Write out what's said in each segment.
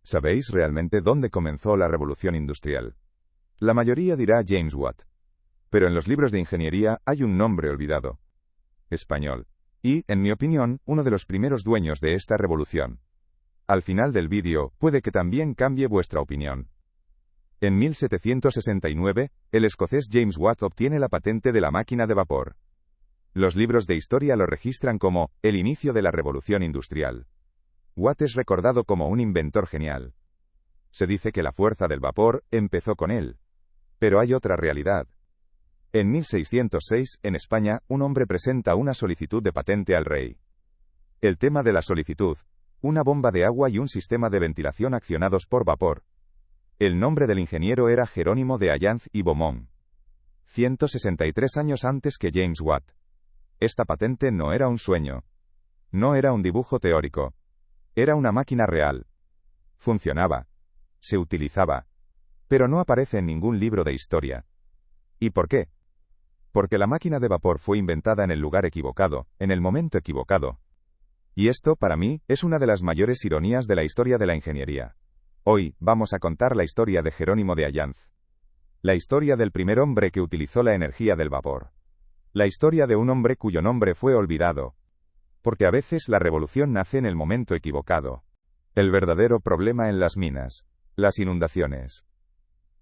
¿Sabéis realmente dónde comenzó la revolución industrial? La mayoría dirá James Watt. Pero en los libros de ingeniería hay un nombre olvidado. Español. Y, en mi opinión, uno de los primeros dueños de esta revolución. Al final del vídeo, puede que también cambie vuestra opinión. En 1769, el escocés James Watt obtiene la patente de la máquina de vapor. Los libros de historia lo registran como el inicio de la revolución industrial. Watt es recordado como un inventor genial. Se dice que la fuerza del vapor empezó con él. Pero hay otra realidad. En 1606, en España, un hombre presenta una solicitud de patente al rey. El tema de la solicitud: una bomba de agua y un sistema de ventilación accionados por vapor. El nombre del ingeniero era Jerónimo de Allanz y Beaumont. 163 años antes que James Watt. Esta patente no era un sueño. No era un dibujo teórico. Era una máquina real. Funcionaba. Se utilizaba. Pero no aparece en ningún libro de historia. ¿Y por qué? Porque la máquina de vapor fue inventada en el lugar equivocado, en el momento equivocado. Y esto, para mí, es una de las mayores ironías de la historia de la ingeniería. Hoy, vamos a contar la historia de Jerónimo de Allanz. La historia del primer hombre que utilizó la energía del vapor. La historia de un hombre cuyo nombre fue olvidado. Porque a veces la revolución nace en el momento equivocado. El verdadero problema en las minas. Las inundaciones.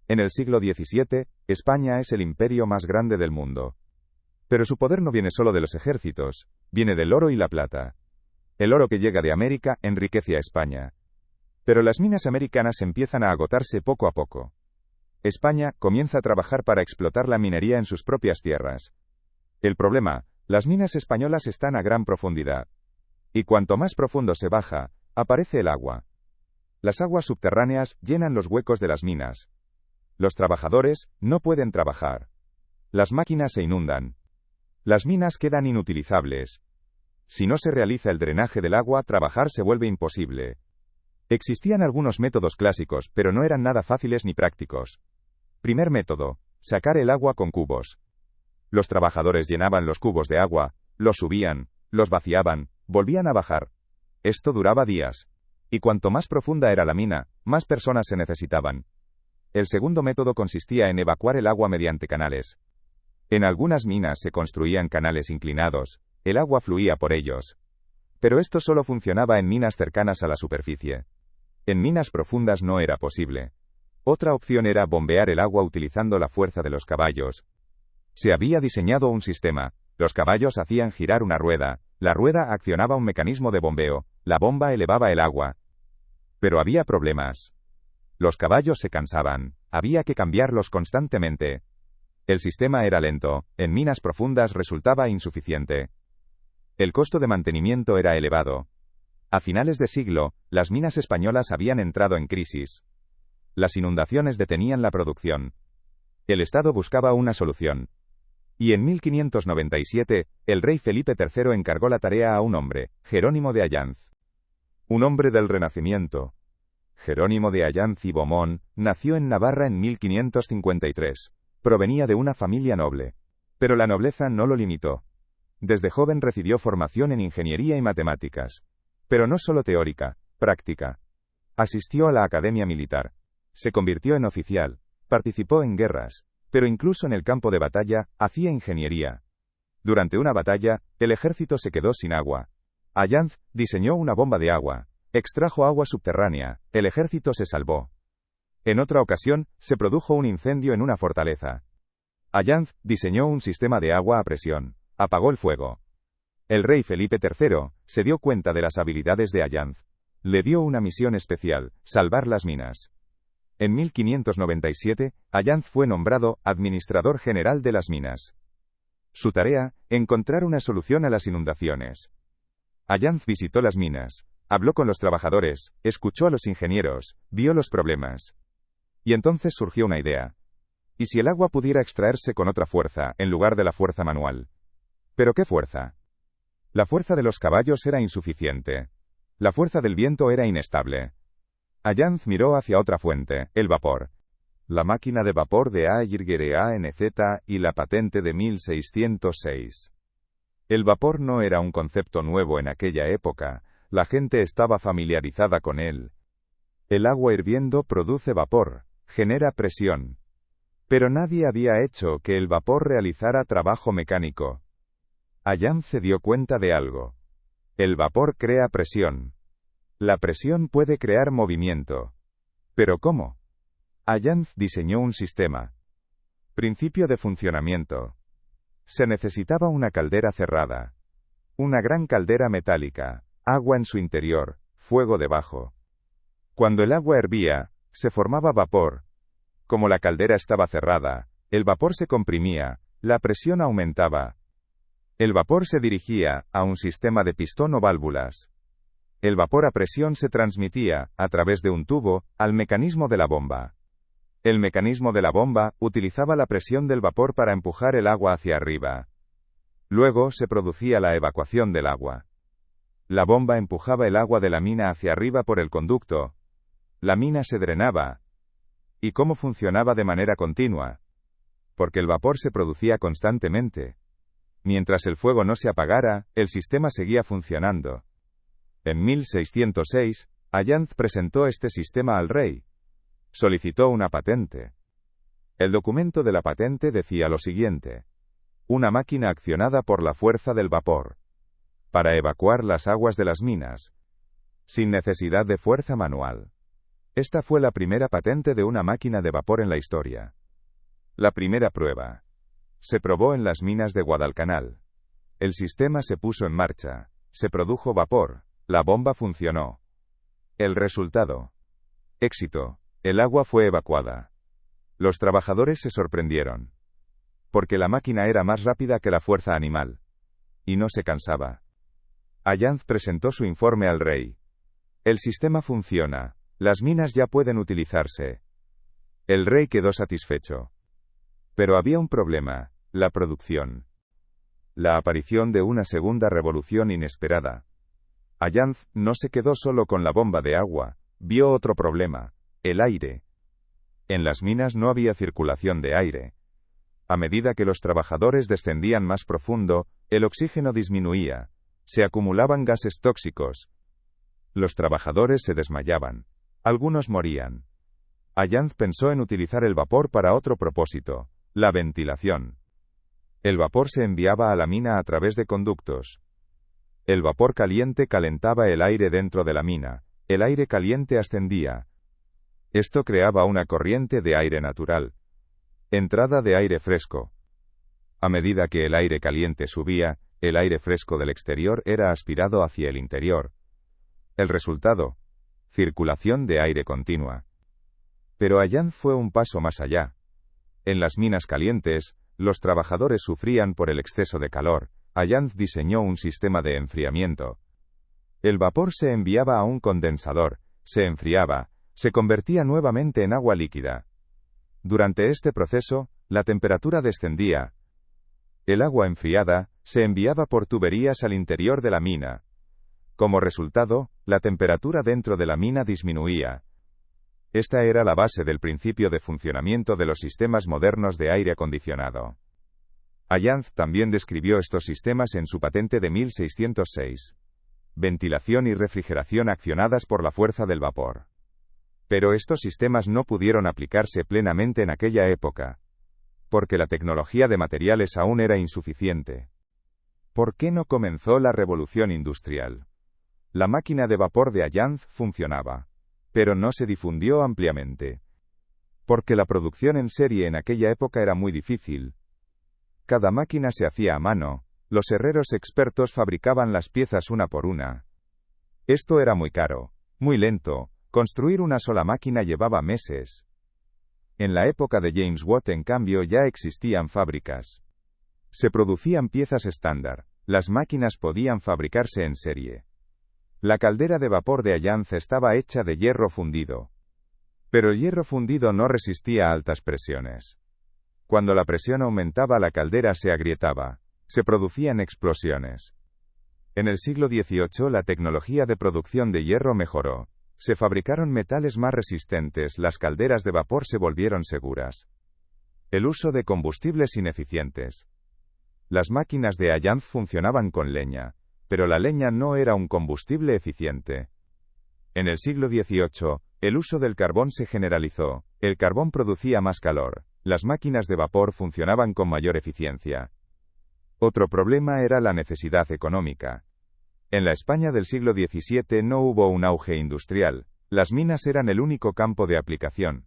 En el siglo XVII, España es el imperio más grande del mundo. Pero su poder no viene solo de los ejércitos, viene del oro y la plata. El oro que llega de América enriquece a España. Pero las minas americanas empiezan a agotarse poco a poco. España comienza a trabajar para explotar la minería en sus propias tierras. El problema: las minas españolas están a gran profundidad. Y cuanto más profundo se baja, aparece el agua. Las aguas subterráneas llenan los huecos de las minas. Los trabajadores no pueden trabajar. Las máquinas se inundan. Las minas quedan inutilizables. Si no se realiza el drenaje del agua, trabajar se vuelve imposible. Existían algunos métodos clásicos, pero no eran nada fáciles ni prácticos. Primer método: sacar el agua con cubos. Los trabajadores llenaban los cubos de agua, los subían, los vaciaban, volvían a bajar. Esto duraba días. Y cuanto más profunda era la mina, más personas se necesitaban. El segundo método consistía en evacuar el agua mediante canales. En algunas minas se construían canales inclinados, el agua fluía por ellos. Pero esto solo funcionaba en minas cercanas a la superficie. En minas profundas no era posible. Otra opción era bombear el agua utilizando la fuerza de los caballos. Se había diseñado un sistema. Los caballos hacían girar una rueda, la rueda accionaba un mecanismo de bombeo, la bomba elevaba el agua. Pero había problemas. Los caballos se cansaban, había que cambiarlos constantemente. El sistema era lento, en minas profundas resultaba insuficiente. El costo de mantenimiento era elevado. A finales de siglo, las minas españolas habían entrado en crisis. Las inundaciones detenían la producción. El Estado buscaba una solución. Y en 1597, el rey Felipe III encargó la tarea a un hombre, Jerónimo de Allanz. Un hombre del Renacimiento. Jerónimo de Allanz y Beaumont nació en Navarra en 1553. Provenía de una familia noble. Pero la nobleza no lo limitó. Desde joven recibió formación en ingeniería y matemáticas. Pero no solo teórica, práctica. Asistió a la academia militar. Se convirtió en oficial. Participó en guerras. Pero incluso en el campo de batalla, hacía ingeniería. Durante una batalla, el ejército se quedó sin agua. Allanz diseñó una bomba de agua. Extrajo agua subterránea. El ejército se salvó. En otra ocasión, se produjo un incendio en una fortaleza. Allanz diseñó un sistema de agua a presión. Apagó el fuego. El rey Felipe III se dio cuenta de las habilidades de Allanz. Le dio una misión especial: salvar las minas. En 1597, Allanz fue nombrado administrador general de las minas. Su tarea: encontrar una solución a las inundaciones. Allanz visitó las minas, habló con los trabajadores, escuchó a los ingenieros, vio los problemas. Y entonces surgió una idea. ¿Y si el agua pudiera extraerse con otra fuerza, en lugar de la fuerza manual? ¿Pero qué fuerza? La fuerza de los caballos era insuficiente. La fuerza del viento era inestable. Allanz miró hacia otra fuente, el vapor. La máquina de vapor de ANZ y la patente de 1606. El vapor no era un concepto nuevo en aquella época, la gente estaba familiarizada con él. El agua hirviendo produce vapor, genera presión. Pero nadie había hecho que el vapor realizara trabajo mecánico. Allanz se dio cuenta de algo. El vapor crea presión. La presión puede crear movimiento. ¿Pero cómo? Allanz diseñó un sistema. Principio de funcionamiento. Se necesitaba una caldera cerrada. Una gran caldera metálica, agua en su interior, fuego debajo. Cuando el agua hervía, se formaba vapor. Como la caldera estaba cerrada, el vapor se comprimía, la presión aumentaba. El vapor se dirigía a un sistema de pistón o válvulas. El vapor a presión se transmitía, a través de un tubo, al mecanismo de la bomba. El mecanismo de la bomba utilizaba la presión del vapor para empujar el agua hacia arriba. Luego se producía la evacuación del agua. La bomba empujaba el agua de la mina hacia arriba por el conducto. La mina se drenaba. ¿Y cómo funcionaba de manera continua? Porque el vapor se producía constantemente. Mientras el fuego no se apagara, el sistema seguía funcionando. En 1606, Allanz presentó este sistema al rey. Solicitó una patente. El documento de la patente decía lo siguiente: una máquina accionada por la fuerza del vapor, para evacuar las aguas de las minas, sin necesidad de fuerza manual. Esta fue la primera patente de una máquina de vapor en la historia. La primera prueba se probó en las minas de Guadalcanal. El sistema se puso en marcha, se produjo vapor, la bomba funcionó. El resultado: éxito. El agua fue evacuada. Los trabajadores se sorprendieron. Porque la máquina era más rápida que la fuerza animal. Y no se cansaba. Allanz presentó su informe al rey. El sistema funciona. Las minas ya pueden utilizarse. El rey quedó satisfecho. Pero había un problema: la producción. La aparición de una segunda revolución inesperada. Allanz no se quedó solo con la bomba de agua, vio otro problema: el aire. En las minas no había circulación de aire. A medida que los trabajadores descendían más profundo, el oxígeno disminuía. Se acumulaban gases tóxicos. Los trabajadores se desmayaban. Algunos morían. Allanz pensó en utilizar el vapor para otro propósito: la ventilación. El vapor se enviaba a la mina a través de conductos. El vapor caliente calentaba el aire dentro de la mina. El aire caliente ascendía. Esto creaba una corriente de aire natural. Entrada de aire fresco. A medida que el aire caliente subía, el aire fresco del exterior era aspirado hacia el interior. El resultado: circulación de aire continua. Pero Allanz fue un paso más allá. En las minas calientes, los trabajadores sufrían por el exceso de calor. Allanz diseñó un sistema de enfriamiento. El vapor se enviaba a un condensador, se enfriaba, se convertía nuevamente en agua líquida. Durante este proceso, la temperatura descendía. El agua enfriada se enviaba por tuberías al interior de la mina. Como resultado, la temperatura dentro de la mina disminuía. Esta era la base del principio de funcionamiento de los sistemas modernos de aire acondicionado. Allanz también describió estos sistemas en su patente de 1606. Ventilación y refrigeración accionadas por la fuerza del vapor. Pero estos sistemas no pudieron aplicarse plenamente en aquella época, porque la tecnología de materiales aún era insuficiente. ¿Por qué no comenzó la revolución industrial? La máquina de vapor de Allanz funcionaba, pero no se difundió ampliamente. Porque la producción en serie en aquella época era muy difícil. Cada máquina se hacía a mano, los herreros expertos fabricaban las piezas una por una. Esto era muy caro, muy lento. Construir una sola máquina llevaba meses. En la época de James Watt, en cambio, ya existían fábricas. Se producían piezas estándar, las máquinas podían fabricarse en serie. La caldera de vapor de Allanz estaba hecha de hierro fundido. Pero el hierro fundido no resistía altas presiones. Cuando la presión aumentaba, la caldera se agrietaba. Se producían explosiones. En el siglo XVIII la tecnología de producción de hierro mejoró. Se fabricaron metales más resistentes, las calderas de vapor se volvieron seguras. El uso de combustibles ineficientes. Las máquinas de Allanz funcionaban con leña, pero la leña no era un combustible eficiente. En el siglo XVIII, el uso del carbón se generalizó, el carbón producía más calor, las máquinas de vapor funcionaban con mayor eficiencia. Otro problema era la necesidad económica. En la España del siglo XVII no hubo un auge industrial, las minas eran el único campo de aplicación.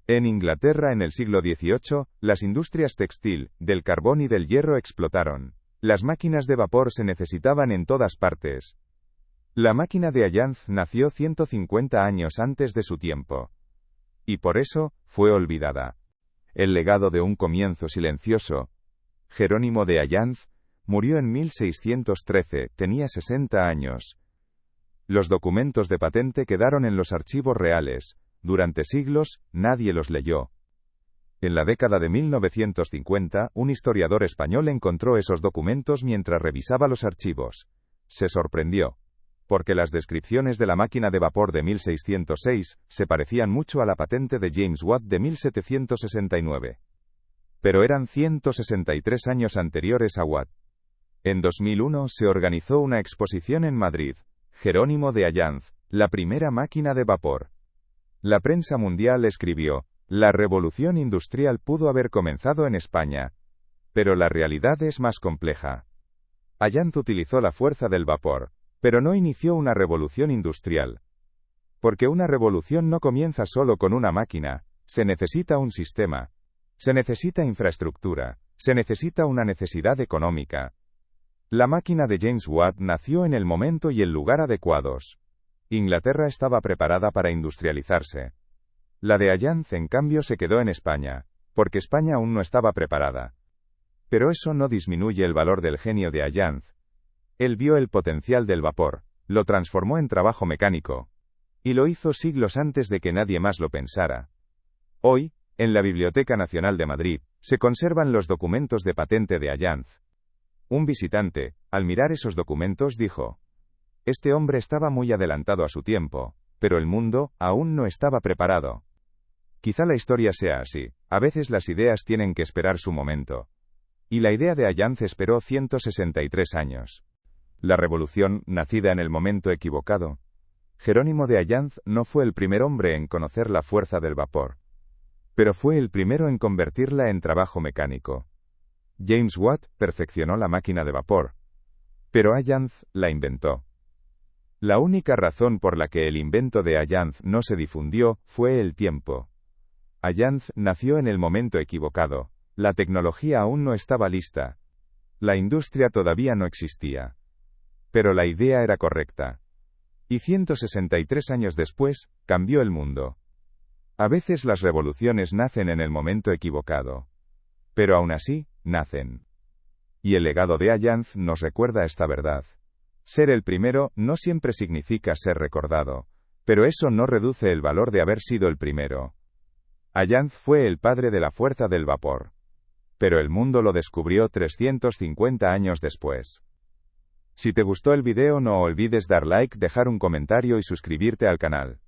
En Inglaterra en el siglo XVIII, las industrias textil, del carbón y del hierro explotaron. Las máquinas de vapor se necesitaban en todas partes. La máquina de Allanz nació 150 años antes de su tiempo. Y por eso, fue olvidada. El legado de un comienzo silencioso. Jerónimo de Allanz murió en 1613, tenía 60 años. Los documentos de patente quedaron en los archivos reales. Durante siglos, nadie los leyó. En la década de 1950, un historiador español encontró esos documentos mientras revisaba los archivos. Se sorprendió. Porque las descripciones de la máquina de vapor de 1606 se parecían mucho a la patente de James Watt de 1769. Pero eran 163 años anteriores a Watt. En 2001 se organizó una exposición en Madrid. Jerónimo de Allanz, la primera máquina de vapor. La prensa mundial escribió, la revolución industrial pudo haber comenzado en España. Pero la realidad es más compleja. Allanz utilizó la fuerza del vapor, pero no inició una revolución industrial. Porque una revolución no comienza solo con una máquina, se necesita un sistema. Se necesita infraestructura, se necesita una necesidad económica. La máquina de James Watt nació en el momento y el lugar adecuados. Inglaterra estaba preparada para industrializarse. La de Allanz, en cambio, se quedó en España, porque España aún no estaba preparada. Pero eso no disminuye el valor del genio de Allanz. Él vio el potencial del vapor, lo transformó en trabajo mecánico. Y lo hizo siglos antes de que nadie más lo pensara. Hoy, en la Biblioteca Nacional de Madrid, se conservan los documentos de patente de Allanz. Un visitante, al mirar esos documentos, dijo: este hombre estaba muy adelantado a su tiempo, pero el mundo aún no estaba preparado. Quizá la historia sea así, a veces las ideas tienen que esperar su momento. Y la idea de Allanz esperó 163 años. La revolución, nacida en el momento equivocado. Jerónimo de Allanz no fue el primer hombre en conocer la fuerza del vapor. Pero fue el primero en convertirla en trabajo mecánico. James Watt perfeccionó la máquina de vapor. Pero Allanz la inventó. La única razón por la que el invento de Allanz no se difundió fue el tiempo. Allanz nació en el momento equivocado. La tecnología aún no estaba lista. La industria todavía no existía. Pero la idea era correcta. Y 163 años después, cambió el mundo. A veces las revoluciones nacen en el momento equivocado. Pero aún así, nacen. Y el legado de Allanz nos recuerda esta verdad. Ser el primero no siempre significa ser recordado, pero eso no reduce el valor de haber sido el primero. Allanz fue el padre de la fuerza del vapor. Pero el mundo lo descubrió 350 años después. Si te gustó el video no olvides dar like, dejar un comentario y suscribirte al canal.